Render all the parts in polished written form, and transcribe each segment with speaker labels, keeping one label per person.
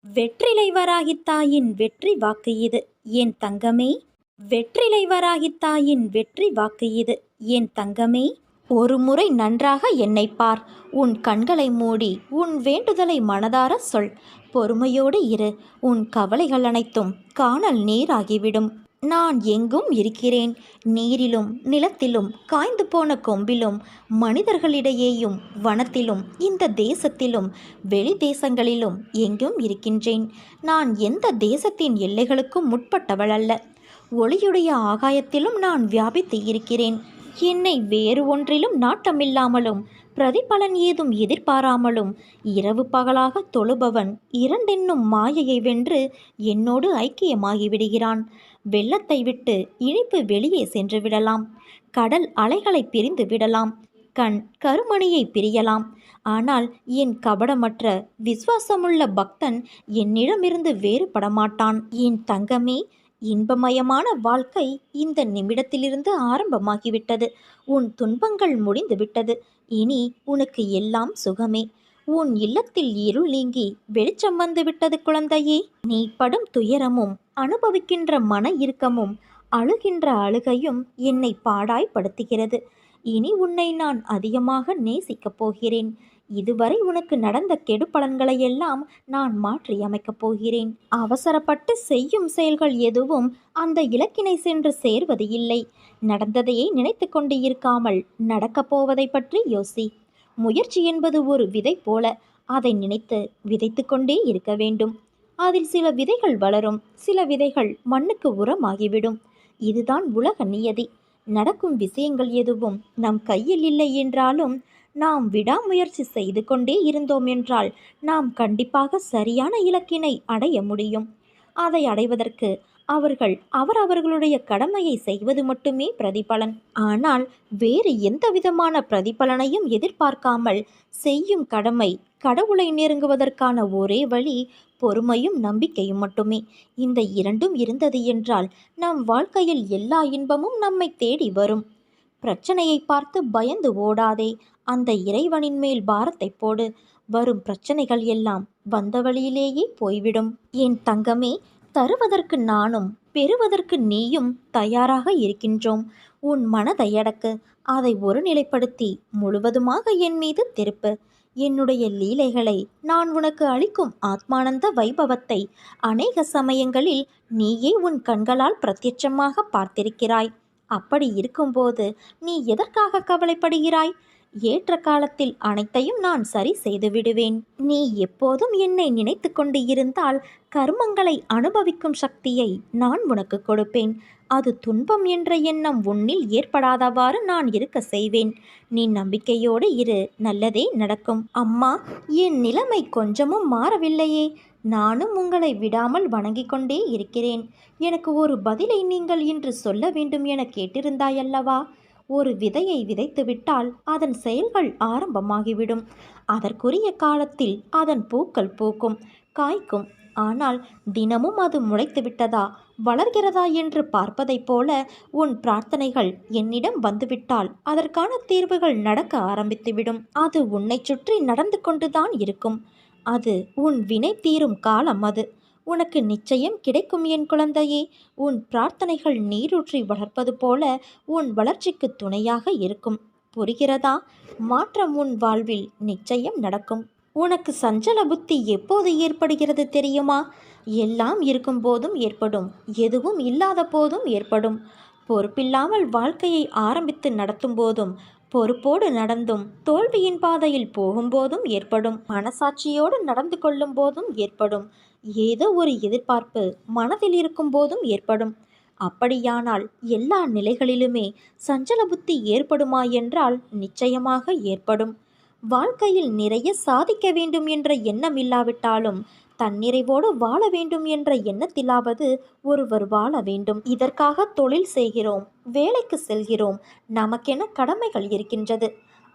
Speaker 1: வெற்றிலை வராகித் தாயின் வெற்றி வாக்கு இது என் தங்கமே. வெற்றிலை வராகித் தாயின் வெற்றி வாக்கு இது என் தங்கமே. ஒரு முறை நன்றாக என்னைப் பார். உன் கண்களை மூடி உன் வேண்டுதலை மனதார சொல். பொறுமையோடு இரு. உன் கவலைகள் அனைத்தும் காணல் நீராகிவிடும். நான் எங்கும் இருக்கிறேன். நீரிலும் நிலத்திலும் காய்ந்து போன கொம்பிலும் மனிதர்களிடையேயும் வனத்திலும் இந்த தேசத்திலும் வெளி தேசங்களிலும் எங்கும் இருக்கின்றேன். நான் எந்த தேசத்தின் எல்லைகளுக்கும் முற்பட்டவள் அல்ல. ஒளியுடைய ஆகாயத்திலும் நான் வியாபித்து இருக்கிறேன். என்னை வேறு ஒன்றிலும் நாட்டமில்லாமலும் பிரதிபலன் ஏதும் எதிர்பாராமலும் இரவு பகலாக தொழுபவன் இரண்டென்னும் மாயையை வென்று என்னோடு ஐக்கியமாகிவிடுகிறான். வெள்ளத்தை விட்டு இனிப்பு வெளியே சென்று விடலாம். கடல் அலைகளை பிரிந்து விடலாம். கண் கருமணியை பிரியலாம். ஆனால் என் கபடமற்ற விசுவாசமுள்ள பக்தன் என்னிடமிருந்து வேறுபடமாட்டான். என் தங்கமே, இன்பமயமான வாழ்க்கை இந்த நிமிடத்திலிருந்து ஆரம்பமாகிவிட்டது. உன் துன்பங்கள் முடிந்துவிட்டது. இனி உனக்கு எல்லாம் சுகமே. உன் இல்லத்தில் இருள் நீங்கி வெளிச்சம் வந்து விட்டது குழந்தையே. நீ படும் துயரமும் அனுபவிக்கின்ற மன இறுக்கமும் அழுகின்ற அழுகையும் என்னை பாடாய்படுத்துகிறது. இனி உன்னை நான் அதிகமாக நேசிக்கப் போகிறேன். இதுவரை உனக்கு நடந்த கெடு பலன்களையெல்லாம் நான் மாற்றி அமைக்கப் போகிறேன். அவசரப்பட்டு செய்யும் செயல்கள் எதுவும் அந்த இலக்கினை சென்று சேர்வது இல்லை. நடந்ததையே நினைத்து கொண்டு இருக்காமல் நடக்கப் போவதை பற்றி யோசி. முயற்சி என்பது ஒரு விதை போல. அதை நினைத்து விதைத்து கொண்டே இருக்க வேண்டும். அதில் சில விதைகள் வளரும், சில விதைகள் மண்ணுக்கு உரமாகிவிடும். இதுதான் உலக நியதி. நடக்கும் விஷயங்கள் எதுவும் நம் கையில் இல்லை என்றாலும் நாம் விடாமுயற்சி செய்து கொண்டே இருந்தோம் என்றால் நாம் கண்டிப்பாக சரியான இலக்கினை அடைய முடியும். அதை அடைவதற்கு அவர்களுடைய கடமையை செய்வது மட்டுமே பிரதிபலன். ஆனால் வேறு எந்த விதமான பிரதிபலனையும் எதிர்பார்க்காமல் செய்யும் கடமை கடவுளை நெருங்குவதற்கான ஒரே வழி பொறுமையும் நம்பிக்கையும் மட்டுமே. இந்த இரண்டும் இருந்தது என்றால் நம் வாழ்க்கையில் எல்லா இன்பமும் நம்மை தேடி வரும். பிரச்சனையை பார்த்து பயந்து ஓடாதே. அந்த இறைவனின் மேல் பாரத்தை போடு. வரும் பிரச்சனைகள் எல்லாம் வந்த வழியிலேயே போய்விடும். என் தங்கமே, தருவதற்கு நானும் பெறுவதற்கு நீயும் தயாராக இருக்கின்றோம். உன் மனதை அடக்கு. அதை ஒருநிலைப்படுத்தி முழுவதுமாக என் மீது திருப்பு. என்னுடைய லீலைகளை, நான் உனக்கு அளிக்கும் ஆத்மானந்த வைபவத்தை அநேக சமயங்களில் நீயே உன் கண்களால் பிரத்யட்சமாக பார்த்திருக்கிறாய். அப்படி இருக்கும்போது நீ எதற்காக கவலைப்படுகிறாய்? ஏற்ற காலத்தில் அனைத்தையும் நான் சரி செய்து விடுவேன். நீ எப்போதும் என்னை நினைத்து கொண்டு இருந்தால் கர்மங்களை அனுபவிக்கும் சக்தியை நான் உனக்கு கொடுப்பேன். அது துன்பம் என்ற எண்ணம் உன்னில் ஏற்படாதவாறு நான் இருக்க செய்வேன். நீ நம்பிக்கையோடு இரு. நல்லதே நடக்கும். அம்மா, என் நிலைமை கொஞ்சமும் மாறவில்லையே. நானும் உங்களை விடாமல் வணங்கிக் கொண்டே இருக்கிறேன். எனக்கு ஒரு பதிலை நீங்கள் இன்று சொல்ல வேண்டும் என கேட்டிருந்தாயல்லவா? ஒரு விதையை விதைத்துவிட்டால் அதன் செயல்கள் ஆரம்பமாகிவிடும். அதற்குரிய காலத்தில் அதன் பூக்கள் பூக்கும், காய்க்கும். ஆனால் தினமும் அது முளைத்து விட்டதா, வளர்கிறதா என்று பார்ப்பதைப் போல உன் பிரார்த்தனைகள் என்னிடம் வந்துவிட்டால் அதற்கான தீர்வுகள் நடக்க ஆரம்பித்துவிடும். அது உன்னை சுற்றி நடந்து கொண்டுதான் இருக்கும். அது உன் வினை தீரும் காலம். அது உனக்கு நிச்சயம் கிடைக்கும் என் குழந்தையே. உன் பிரார்த்தனைகள் நீரூற்றி வளர்ப்பது போல உன் வளர்ச்சிக்கு துணையாக இருக்கும். புரிகிறதா? மாற்றம் உன் வாழ்வில் நிச்சயம் நடக்கும். உனக்கு சஞ்சல புத்தி எப்போது ஏற்படுகிறது தெரியுமா? எல்லாம் இருக்கும் போதும் ஏற்படும், எதுவும் இல்லாத போதும் ஏற்படும். பொறுப்பில்லாமல் வாழ்க்கையை ஆரம்பித்து நடத்தும் போதும், பொறுப்போடு நடந்தும் தோல்வியின் பாதையில் போகும்போதும் ஏற்படும். மனசாட்சியோடு நடந்து கொள்ளும் போதும் ஏற்படும். ஏதோ ஒரு எதிர்பார்ப்பு மனதில் இருக்கும் போதும் ஏற்படும். அப்படியானால் எல்லா நிலைகளிலுமே சஞ்சல புத்தி ஏற்படுமா என்றால் நிச்சயமாக ஏற்படும். வாழ்க்கையில் நிறைய சாதிக்க வேண்டும் என்ற எண்ணம் இல்லாவிட்டாலும் தன்னிறைவோடு வாழ வேண்டும் என்ற எண்ணத்திலாவது ஒருவர் வாழ வேண்டும். இதற்காக தொழில் செய்கிறோம், வேலைக்கு செல்கிறோம். நமக்கென கடமைகள் இருக்கின்றது.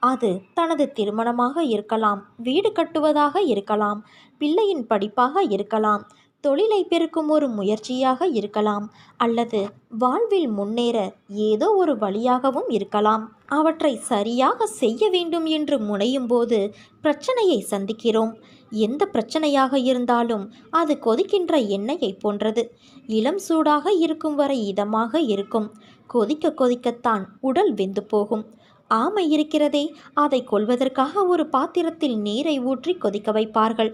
Speaker 1: அது தனது திருமணமாக இருக்கலாம், வீடு கட்டுவதாக இருக்கலாம், பிள்ளையின் படிப்பாக இருக்கலாம், தொழிலை பெருக்கும் ஒரு முயற்சியாக இருக்கலாம், அல்லது வாழ்வில் முன்னேற ஏதோ ஒரு வழியாகவும் இருக்கலாம். அவற்றை சரியாக செய்ய வேண்டும் என்று முனையும் போது பிரச்சனையை சந்திக்கிறோம். எந்த பிரச்சனையாக இருந்தாலும் அது கொதிக்கின்ற எண்ணெயை போன்றது. இளம் சூடாக இருக்கும் வரை இதமாக இருக்கும். கொதிக்க கொதிக்கத்தான் உடல் வெந்து போகும். ஆமை இருக்கிறதே, அதை கொல்வதற்காக ஒரு பாத்திரத்தில் நீரை ஊற்றி கொதிக்க வைப்பார்கள்.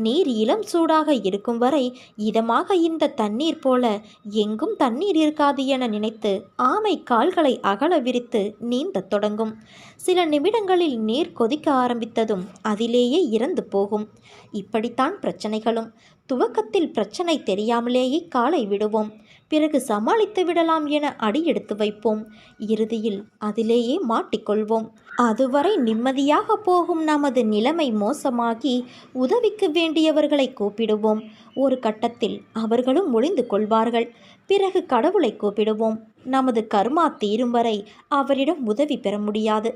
Speaker 1: நீர் இளம் சூடாக இருக்கும் வரை இதமாக இந்த தண்ணீர் போல எங்கும் தண்ணீர் இருக்காது என நினைத்து ஆமை கால்களை அகல விரித்து நீந்தத் தொடங்கும். சில நிமிடங்களில் நீர் கொதிக்க ஆரம்பித்ததும் அதிலேயே இறந்து போகும். இப்படித்தான் பிரச்சனைகளும். துவக்கத்தில் பிரச்சனை தெரியாமலேயே காலை விடுவோம். பிறகு சமாளித்து விடலாம் என அடி எடுத்து வைப்போம். இறுதியில் அதிலேயே மாட்டிக்கொள்வோம். அதுவரை நிம்மதியாக போகும் நமது நிலைமை மோசமாகி உதவிக்கு வேண்டியவர்களை கூப்பிடுவோம். ஒரு கட்டத்தில் அவர்களும் ஒளிந்து கொள்வார்கள். பிறகு கடவுளை கூப்பிடுவோம். நமது கர்மா தீரும் வரை அவரிடம் உதவி பெற முடியாது.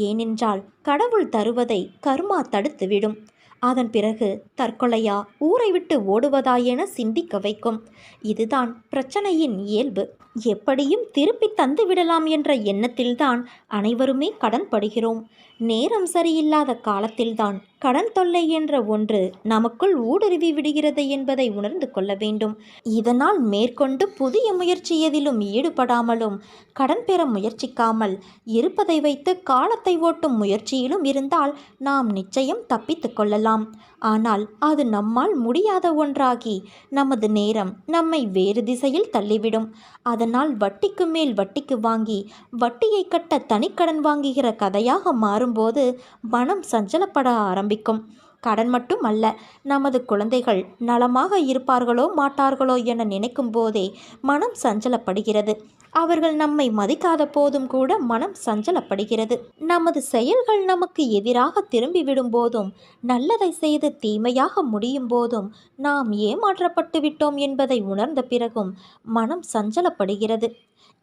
Speaker 1: ஏனென்றால் கடவுள் தருவதை கர்மா தடுத்துவிடும். அதன் பிறகு தற்கொலையா, ஊரை விட்டு ஓடுவதா என சிந்திக்க வைக்கும். இதுதான் பிரச்சனையின் இயல்பு. எப்படியும் திருப்பி தந்து விடலாம் என்ற எண்ணத்தில்தான் அனைவருமே கடன் படுகிறோம். நேரம் சரியில்லாத காலத்தில்தான் கடன் தொல்லை என்ற ஒன்று நமக்குள் ஊடுருவி விடுகிறது என்பதை உணர்ந்து கொள்ள வேண்டும். இதனால் மேற்கொண்டு புதிய முயற்சி எதிலும் ஈடுபடாமலும் கடன் பெற முயற்சிக்காமல் இருப்பதை வைத்து காலத்தை ஓட்டும் முயற்சியிலும் இருந்தால் நாம் நிச்சயம் தப்பித்து கொள்ளலாம். ஆனால் அது நம்மால் முடியாத ஒன்றாகி நமது நேரம் நம்மை வேறு திசையில் தள்ளிவிடும். அதனால் வட்டிக்கு மேல் வட்டிக்கு வாங்கி வட்டியை கட்ட தனிக்கடன் வாங்குகிற கதையாக மாறும்போது மனம் சஞ்சலப்பட ஆரம்பிக்கும். கடன் மட்டும் அல்ல, நமது குழந்தைகள் நலமாக இருப்பார்களோ மாட்டார்களோ என நினைக்கும் போதே மனம் சஞ்சலப்படுகிறது. அவர்கள் நம்மை மதிக்காத போதும் கூட மனம் சஞ்சலப்படுகிறது. நமது செயல்கள் நமக்கு எதிராக திரும்பிவிடும் போதும், நல்லதை செய்து தீமையாக முடியும் போதும், நாம் ஏமாற்றப்பட்டு விட்டோம் என்பதை உணர்ந்த பிறகும் மனம் சஞ்சலப்படுகிறது.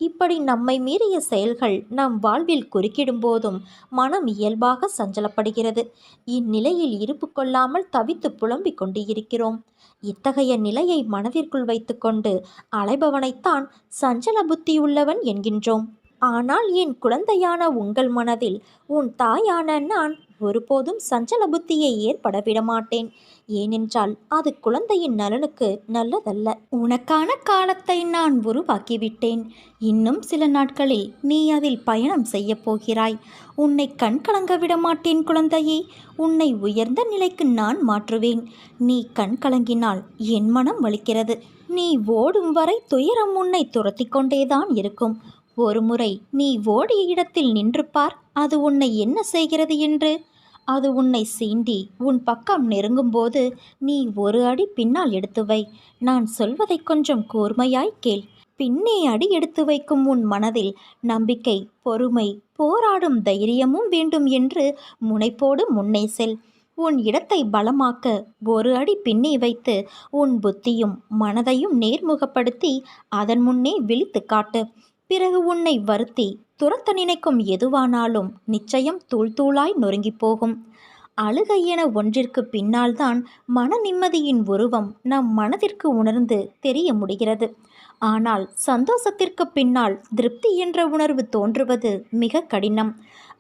Speaker 1: இப்படி நம்மை மீறிய செயல்கள் நம் வாழ்வில் குறுக்கிடும் போதும் மனம் இயல்பாக சஞ்சலப்படுகிறது. இந்நிலையில் இருப்பு கொள்ளாமல் தவித்து புலம்பிக் கொண்டு இருக்கிறோம். இத்தகைய நிலையை மனதிற்குள் வைத்துக்கொண்டு அலைபவனைத்தான் சஞ்சல புத்தியுள்ளவன் என்கின்றோம். ஆனால் என் குழந்தையான உங்கள் மனதில் உன் தாயான நான் ஒருபோதும் சஞ்சல புத்தியை ஏற்பட விடமாட்டேன். ஏனென்றால் அது குழந்தையின் நலனுக்கு நல்லதல்ல. உனக்கான காலத்தை நான் உருவாக்கிவிட்டேன். இன்னும் சில நாட்களில் நீ அதில் பயணம் செய்ய போகிறாய். உன்னை கண்கலங்க விடமாட்டேன் குழந்தையே. உன்னை உயர்ந்த நிலைக்கு நான் மாற்றுவேன். நீ கண்கலங்கினால் என் மனம் வலிக்கிறது. நீ ஓடும் வரை துயரம் உன்னை துரத்தி கொண்டேதான் இருக்கும். ஒரு முறை நீ ஓடிய இடத்தில் நின்று பார், அது உன்னை என்ன செய்கிறது என்று. அது உன்னை சீண்டி உன் பக்கம் நெருங்கும்போது நீ ஒரு அடி பின்னால் எடுத்து வை. நான் சொல்வதை கொஞ்சம் கூர்மையாய் கேள். பின்னே அடி எடுத்து வைக்கும் உன் மனதில் நம்பிக்கை, பொறுமை, போராடும் தைரியமும் வேண்டும் என்று முனைப்போடு முன்னே செல். உன் இடத்தை பலமாக்க ஒரு அடி பின்னே வைத்து உன் புத்தியும் மனதையும் நேர்முகப்படுத்தி அதன் முன்னே விழித்து காட்டு. பிறகு உன்னை வருத்தி துரத்த நினைக்கும் எதுவானாலும் நிச்சயம் தூள் தூளாய் நொறுங்கி போகும். அழுகை என ஒன்றிற்கு பின்னால்தான் மன நிம்மதியின் உருவம் நம் மனதிற்கு உணர்ந்து தெரிய முடிகிறது. ஆனால் சந்தோஷத்திற்கு பின்னால் திருப்தி என்ற உணர்வு தோன்றுவது மிக கடினம்.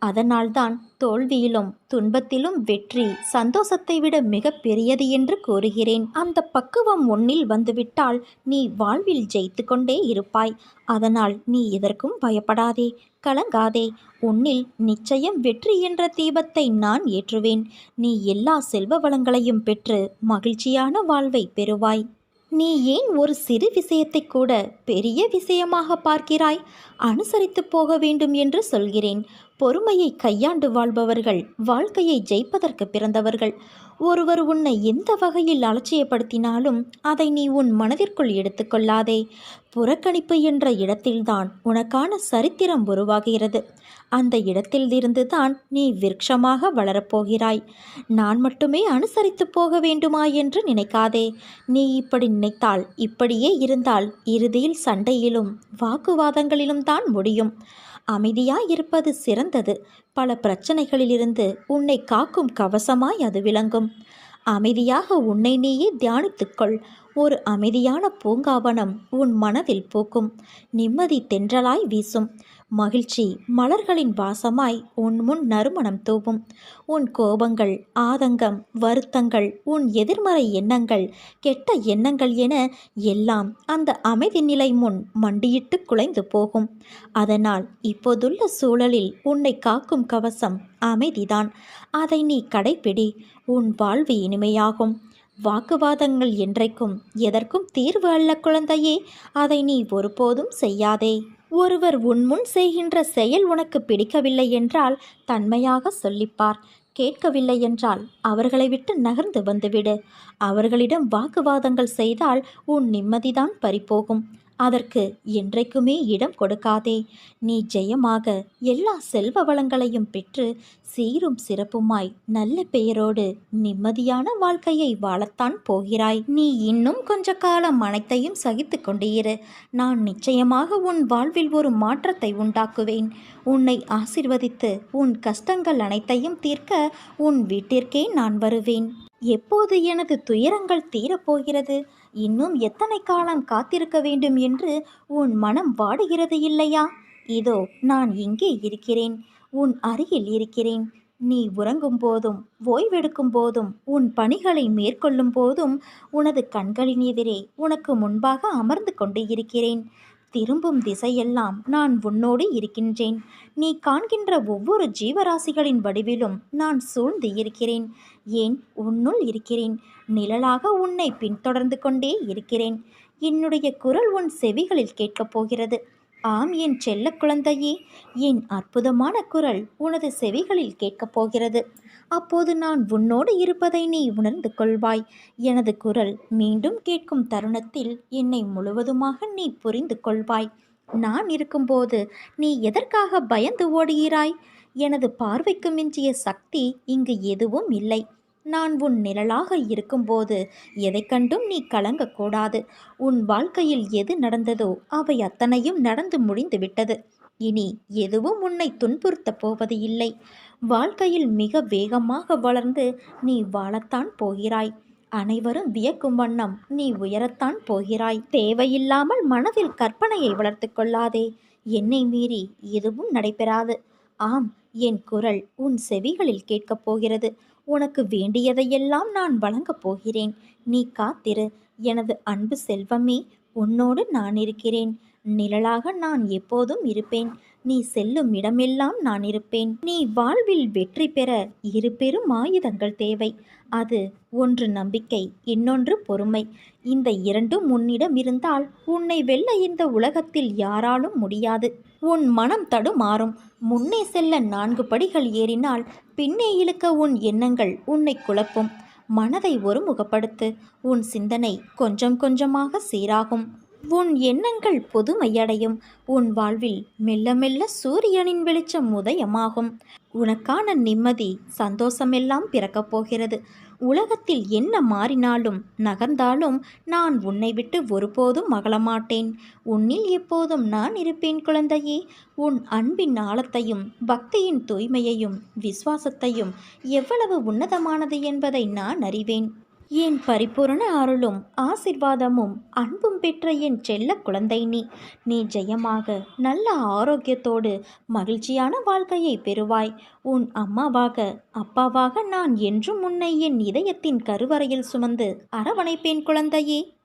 Speaker 1: அதனால்தான் தோல்வியிலும் துன்பத்திலும் வெற்றி சந்தோஷத்தை விட மிக பெரியது என்று கூறுகிறேன். அந்த பக்குவம் உன்னில் வந்துவிட்டால் நீ வாழ்வில் ஜெயித்து கொண்டே இருப்பாய். அதனால் நீ எதற்கும் பயப்படாதே, கலங்காதே. உன்னில் நிச்சயம் வெற்றி என்ற தீபத்தை நான் ஏற்றுவேன். நீ எல்லா செல்வ வளங்களையும் பெற்று மகிழ்ச்சியான வாழ்வை பெறுவாய். நீ ஏன் ஒரு சிறு விஷயத்தை கூட பெரிய விஷயமாக பார்க்கிறாய்? அனுசரித்து போக வேண்டும் என்று சொல்கிறேன். பொறுமையை கையாண்டு வாழ்பவர்கள் வாழ்க்கையை ஜெயிப்பதற்கு பிறந்தவர்கள். ஒருவர் உன்னை எந்த வகையில் அலட்சியப்படுத்தினாலும் அதை நீ உன் மனதிற்குள் எடுத்துக்கொள்ளாதே. புறக்கணிப்பு என்ற இடத்தில்தான் உனக்கான சரித்திரம் உருவாகிறது. அந்த இடத்திலிருந்து தான் நீ விருட்சமாக வளரப்போகிறாய். நான் மட்டுமே அனுசரித்து போக வேண்டுமா என்று நினைக்காதே. நீ இப்படி நினைத்தால், இப்படியே இருந்தால் இறுதியில் சண்டையிலும் வாக்குவாதங்களிலும் தான் முடியும். அமைதியாயிருப்பது சிறந்தது. பல பிரச்சனைகளிலிருந்து உன்னை காக்கும் கவசமாய் அது விளங்கும். அமைதியாக உன்னை நீயே தியானித்துக்கொள். ஒரு அமைதியான பூங்காவனம் உன் மனதில் பூக்கும். நிம்மதி தென்றலாய் வீசும். மகிழ்ச்சி மலர்களின் வாசமாய் உன் முன் நறுமணம் தூவும். உன் கோபங்கள், ஆதங்கம், வருத்தங்கள், உன் எதிர்மறை எண்ணங்கள், கெட்ட எண்ணங்கள் என எல்லாம் அந்த அமைதி நிலை முன் மண்டியிட்டு குலைந்து போகும். அதனால் இப்போதுள்ள சூழலில் உன்னை காக்கும் கவசம் அமைதிதான். அதை நீ கடைப்பிடி. உன் வாழ்வு இனிமையாகும். வாக்குவாதங்கள் என்றைக்கும் எதற்கும் தீர்வு அல்ல குழந்தையே. அதை நீ ஒருபோதும் செய்யாதே. ஒருவர் உன்முன் செய்கின்ற செயல் உனக்கு பிடிக்கவில்லை என்றால் தன்மையாக சொல்லிப்பார். கேட்கவில்லை என்றால் அவர்களை விட்டு நகர்ந்து வந்துவிடு. அவர்களிடம் வாக்குவாதங்கள் செய்தால் உன் நிம்மதிதான் பறிபோகும். அதற்கு என்றைக்குமே இடம் கொடுக்காதே. நீ ஜெயமாக எல்லா செல்வ வளங்களையும் பெற்று சீரும் சிறப்புமாய் நல்ல பெயரோடு நிம்மதியான வாழ்க்கையை வாழத்தான் போகிறாய். நீ இன்னும் கொஞ்ச காலம் அனைத்தையும் சகித்து கொண்டு இரு. நான் நிச்சயமாக உன் வாழ்வில் ஒரு மாற்றத்தை உண்டாக்குவேன். உன்னை ஆசிர்வதித்து உன் கஷ்டங்கள் அனைத்தையும் தீர்க்க உன் வீட்டிற்கே நான் வருவேன். எப்போது எனது துயரங்கள் தீரப்போகிறது? இன்னும் எத்தனை காலம் காத்திருக்க வேண்டும் என்று உன் மனம் வாடுகிறது இல்லையா? இதோ நான் இங்கே இருக்கிறேன். உன் அருகில் இருக்கிறேன். நீ உறங்கும் போதும் ஓய்வெடுக்கும் போதும் உன் பணிகளை மேற்கொள்ளும் போதும் உனது கண்களின் எதிரே உனக்கு முன்பாக அமர்ந்து கொண்டு இருக்கிறேன். திரும்பும் திசையெல்லாம் நான் உன்னோடு இருக்கின்றேன். நீ காண்கின்ற ஒவ்வொரு ஜீவராசிகளின் வடிவிலும் நான் சூழ்ந்து இருக்கிறேன். ஏன், உன்னுள் இருக்கிறேன். நிழலாக உன்னை பின்தொடர்ந்து கொண்டே இருக்கிறேன். என்னுடைய குரல் உன் செவிகளில் கேட்கப் போகிறது. ஆம் என் செல்ல குழந்தையே, என் அற்புதமான குரல் உனது செவிகளில் கேட்கப் போகிறது. அப்போது நான் உன்னோடு இருப்பதை நீ உணர்ந்து கொள்வாய். எனது குரல் மீண்டும் கேட்கும் தருணத்தில் என்னை முழுவதுமாக நீ புரிந்து கொள்வாய். நான் இருக்கும்போது நீ எதற்காக பயந்து ஓடுகிறாய்? எனது பார்வைக்கு மிஞ்சிய சக்தி இங்கு எதுவும் இல்லை. நான் உன் நிழலாக இருக்கும்போது எதை கண்டும் நீ கலங்கக்கூடாது. உன் வாழ்க்கையில் எது நடந்ததோ அவை அத்தனையும் நடந்து முடிந்துவிட்டது. இனி எதுவும் உன்னை துன்புறுத்தப் போவது இல்லை. வாழ்க்கையில் மிக வேகமாக வளர்ந்து நீ வாழத்தான் போகிறாய். அனைவரும் வியக்கும் வண்ணம் நீ உயரத்தான் போகிறாய். தேவையில்லாமல் மனதில் கற்பனையை வளர்த்து கொள்ளாதே. என்னை மீறி எதுவும் நடைபெறாது. ஆம், என் குரல் உன் செவிகளில் கேட்கப் போகிறது. உனக்கு வேண்டியதையெல்லாம் நான் வழங்கப் போகிறேன். நீ காத்திரு. எனது அன்பு செல்வமே, உன்னோடு நான் இருக்கிறேன். நிழலாக நான் எப்போதும் இருப்பேன். நீ செல்லும் இடமெல்லாம் நான் இருப்பேன். நீ வாழ்வில் வெற்றி பெற இரு பெரும் ஆயுதங்கள் தேவை. அது ஒன்று நம்பிக்கை, இன்னொன்று பொறுமை. இந்த இரண்டும் உன்னிடம் இருந்தால் உன்னை வெல்ல இந்த உலகத்தில் யாராலும் முடியாது. உன் மனம் தடுமாறும். முன்னே செல்ல 4 படிகள் ஏறினால் பின்னே இழுக்க உன் எண்ணங்கள் உன்னை குழப்பும். மனதை ஒருமுகப்படுத்து. உன் சிந்தனை கொஞ்சம் கொஞ்சமாக சீராகும். உன் எண்ணங்கள் புதுமையடையும். உன் வாழ்வில் மெல்ல மெல்ல சூரியனின் வெளிச்சம் உதயமாகும். உனக்கான நிம்மதி, சந்தோஷமெல்லாம் பிறக்கப் போகிறது. உலகத்தில் என்ன மாறினாலும் நகர்ந்தாலும் நான் உன்னை விட்டு ஒருபோதும் அகலமாட்டேன். உன்னில் எப்போதும் நான் இருப்பேன் குழந்தையே. உன் அன்பின் ஆழத்தையும் பக்தியின் தூய்மையையும் விசுவாசத்தையும் எவ்வளவு உன்னதமானது என்பதை நான் அறிவேன். என் பரிபூரண அருளும் ஆசிர்வாதமும் அன்பும் பெற்ற என் செல்ல குழந்தை நீ ஜெயமாக நல்ல ஆரோக்கியத்தோடு மகிழ்ச்சியான வாழ்க்கையை பெறுவாய். உன் அம்மாவாக அப்பாவாக நான் என்றும் உன்னை என் இதயத்தின் கருவறையில் சுமந்து அரவணைப்பேன் குழந்தையே.